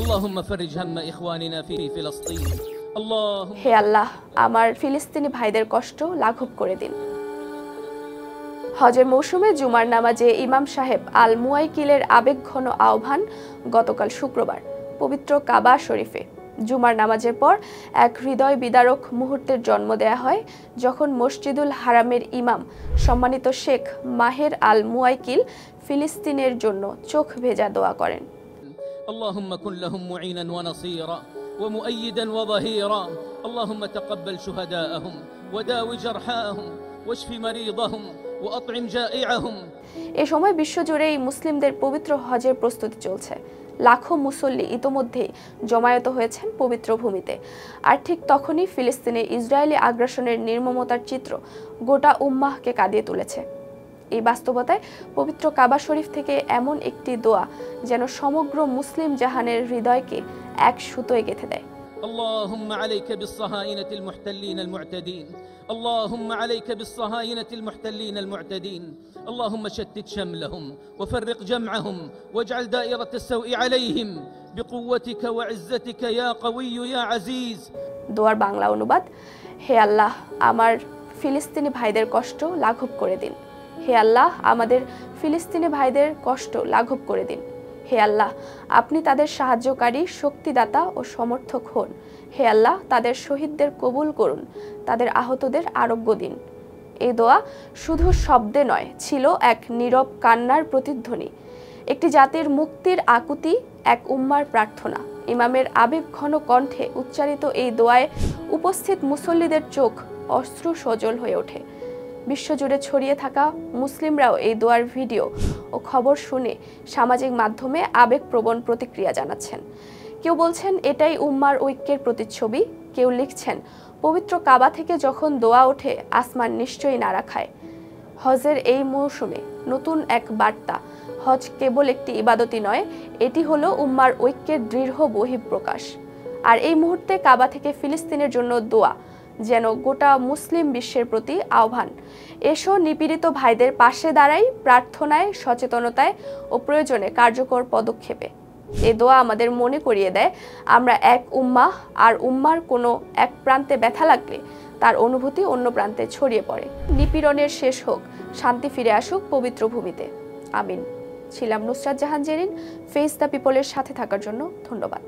اللهم فرج هم إخواننا في فلسطين اللهم হে আল্লাহ আমার ফিলিস্তিনি ভাইদের কষ্ট লাঘব করে দিন। হজের মৌসুমে জুমার নামাজে ইমাম সাহেব আল মুয়াইকিলের আবেগঘন আহ্বান গতকাল শুক্রবার পবিত্র কাবা শরীফে জুমার নামাজের পর এক হৃদয় বিদারক মুহূর্তের জন্ম দেয়া হয় যখন মসজিদুল হারামের ইমাম সম্মানিত শেখ মাহের আল মুয়াইকিল ফিলিস্তিনের জন্য চোখ ভেজা দোয়া করেন। اللهم كن لهم معينا ونصيرا ومؤيدا وظهيرا اللهم تقبل شهداءهم وداو جرحاهم واشف مريضهم وأطعم جائعهم। এই সময় বিশ্বজুড়েই মুসলিমদের পবিত্র হজের প্রস্তুতি চলছে। লাখো মুসল্লি ইতোমধ্যেই জমায়েত হয়েছেন পবিত্র ভূমিতে। আর ঠিক তখনই ফিলিস্তিনে ইসরায়েলি আগ্রাসনের নির্মমতার চিত্র গোটা উম্মাহকে কাঁদিয়ে তুলেছে। এই বাস্তবতায় পবিত্র কাবা শরীফ থেকে এমন একটি দোয়া যেন সমগ্র মুসলিম জাহানের হৃদয়কে এক সুতোয় গেঁথে দেয়। اللهم عليك بالصهاينة المحتلين المعتدين اللهم عليك بالصهاينة المحتلين المعتدين اللهم شتت شملهم وفرق جمعهم واجعل دائرة السوء عليهم بقوتك وعزتك يا قوي يا عزيز। দোয়ার বাংলা অনুবাদ: হে আল্লাহ আমার ফিলিস্তিনি ভাইদের কষ্ট লাঘব করে দিন। হে আল্লাহ আমাদের ফিলিস্তিনি ভাইদের কষ্ট লাঘব করে দিন। হে আল্লাহ আপনি তাদের সাহায্যকারী, শক্তিদাতা ও সমর্থক হন। হে আল্লাহ তাদের শহীদদের কবুল করুন, তাদের আহতদের আরোগ্য দিন। এই দোয়া শুধু শব্দে নয়, ছিল এক নীরব কান্নার প্রতিধ্বনি, একটি জাতির মুক্তির আকুতি, এক উম্মার প্রার্থনা। ইমামের আবেগঘন কণ্ঠে উচ্চারিত এই দোয়ায় উপস্থিত মুসল্লিদের চোখ অশ্রু সজল হয়ে ওঠে। বিশ্বজুড়ে ছড়িয়ে থাকা মুসলিমরাও এই দোয়ার ভিডিও ও খবর শুনে সামাজিক মাধ্যমে আবেগপ্রবণ প্রতিক্রিয়া জানাচ্ছেন। কেউ বলছেন এটাই উম্মার ঐক্যের প্রতিচ্ছবি, কেউ লিখছেন পবিত্র কাবা থেকে যখন দোয়া ওঠে আসমান নিশ্চয়ই নাড়া খায়। হজের এই মৌসুমে নতুন এক বার্তা, হজ কেবল একটি ইবাদতই নয়, এটি হলো উম্মার ঐক্যের দৃঢ় বহিঃপ্রকাশ। আর এই মুহূর্তে কাবা থেকে ফিলিস্তিনের জন্য দোয়া যেন গোটা মুসলিম বিশ্বের প্রতি আহ্বান। এসো নিপীড়িত ভাইদের পাশে দাঁড়াই, প্রার্থনায়, সচেতনতায় ও প্রয়োজনে কার্যকর পদক্ষেপে। এই দোয়া আমাদের মনে করিয়ে দেয় আমরা এক উম্মাহ, আর উম্মার কোনো এক প্রান্তে ব্যথা লাগলে তার অনুভূতি অন্য প্রান্তে ছড়িয়ে পড়ে। নিপীড়নের শেষ হোক, শান্তি ফিরে আসুক পবিত্র ভূমিতে। আমিন। ছিলাম নুসরাত জাহান জেরিন। ফেস দ্য পিপলের সাথে থাকার জন্য ধন্যবাদ।